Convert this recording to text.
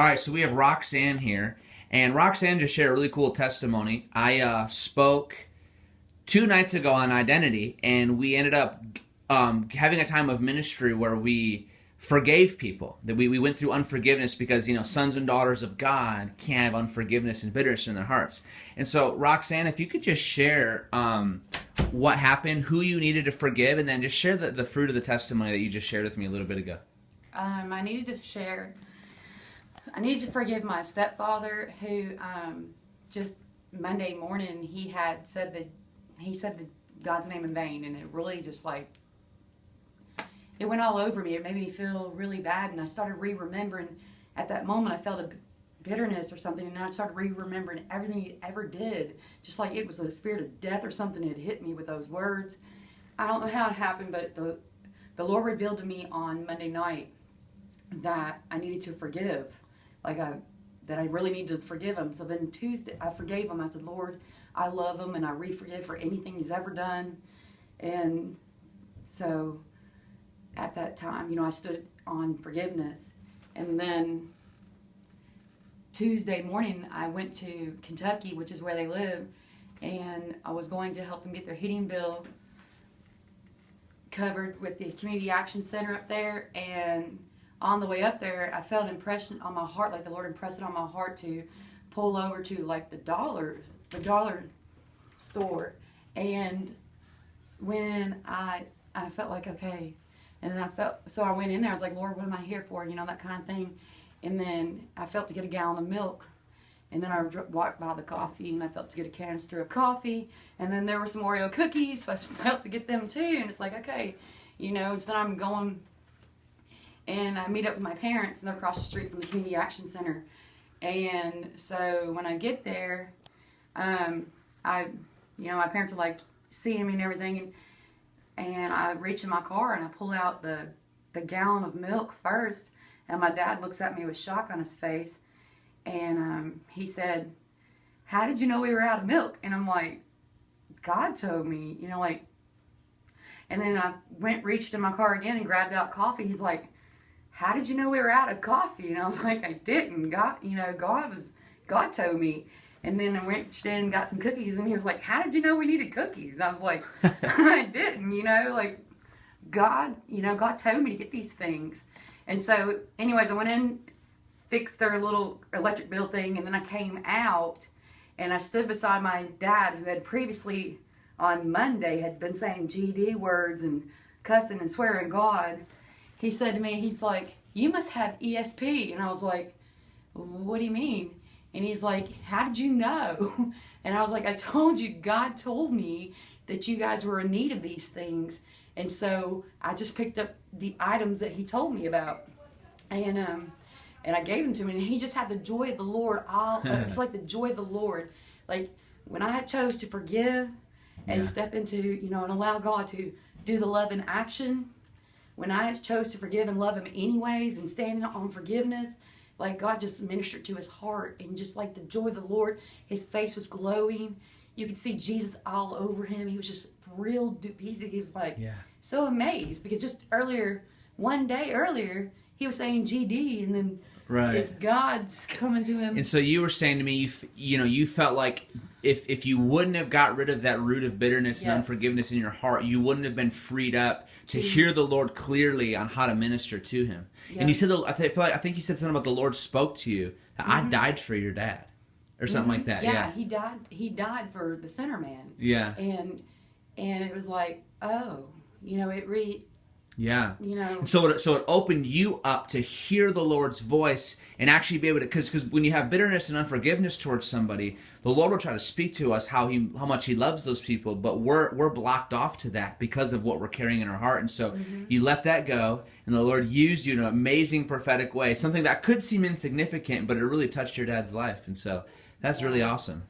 All right, so we have Roxanne here, and Roxanne just shared a really cool testimony. I spoke 2 nights ago on identity, and we ended up having a time of ministry where we forgave people. That we went through unforgiveness because, sons and daughters of God can't have unforgiveness and bitterness in their hearts. And so, Roxanne, if you could just share what happened, who you needed to forgive, and then just share the fruit of the testimony that you just shared with me a little bit ago. I needed to forgive my stepfather, who just Monday morning he said God's name in vain, and it really just it went all over me. It made me feel really bad, and I started remembering. At that moment, I felt a bitterness or something, and I started remembering everything he ever did, just like it was a spirit of death or something had hit me with those words. I don't know how it happened, but the Lord revealed to me on Monday night that I needed to forgive. That I really needed to forgive him. So then Tuesday, I forgave him. I said, Lord, I love him, and I re-forgive for anything he's ever done. And so at that time, I stood on forgiveness. And then Tuesday morning, I went to Kentucky, which is where they live, and I was going to help them get their heating bill covered with the Community Action Center up there. And on the way up there, I felt an impression on my heart, like the Lord impressed it on my heart to pull over to the dollar store. And when I felt like, okay, and then so I went in there, I was like, Lord, what am I here for? That kind of thing. And then I felt to get a gallon of milk. And then I walked by the coffee, and I felt to get a canister of coffee. And then there were some Oreo cookies, so I felt to get them too. And it's like, okay, so then I'm going. And I meet up with my parents, and they're across the street from the Community Action Center. And so when I get there, my parents are seeing me and everything, and I reach in my car and I pull out the gallon of milk first, and my dad looks at me with shock on his face, and he said, "How did you know we were out of milk?" And I'm like, "God told me, And then I reached in my car again and grabbed out coffee. He's like, "How did you know we were out of coffee?" And I was like, "I didn't. God told me." And then I reached in and got some cookies, and he was like, "How did you know we needed cookies?" I was like, "I didn't, God told me to get these things." And so, anyways, I went in, fixed their little electric bill thing, and then I came out, and I stood beside my dad, who had previously on Monday had been saying GD words and cussing and swearing God. He said to me, he's like, "You must have ESP." And I was like, "What do you mean?" And he's like, "How did you know?" And I was like, "I told you, God told me that you guys were in need of these things." And so I just picked up the items that he told me about. And I gave them to him, and he just had the joy of the Lord. It was like the joy of the Lord. When I chose to forgive and step into, and allow God to do the love in action, when I chose to forgive and love him anyways and standing on forgiveness, God just ministered to his heart, and just the joy of the Lord, his face was glowing. You could see Jesus all over him. He was just thrilled. He was so amazed, because just one day earlier, he was saying GD, and then it's God's coming to him. And so you were saying to me, you felt like if you wouldn't have got rid of that root of bitterness and unforgiveness in your heart, you wouldn't have been freed up to hear the Lord clearly on how to minister to him. Yep. And you said, I think you said something about the Lord spoke to you, that I died for your dad, or something like that. Yeah, he died. He died for the sinner man. Yeah. And it was like, oh, Yeah. And so it opened you up to hear the Lord's voice and actually be able to, because when you have bitterness and unforgiveness towards somebody, the Lord will try to speak to us how much He loves those people, but we're blocked off to that because of what we're carrying in our heart. And so you let that go, and the Lord used you in an amazing prophetic way, something that could seem insignificant, but it really touched your dad's life. And so that's really awesome.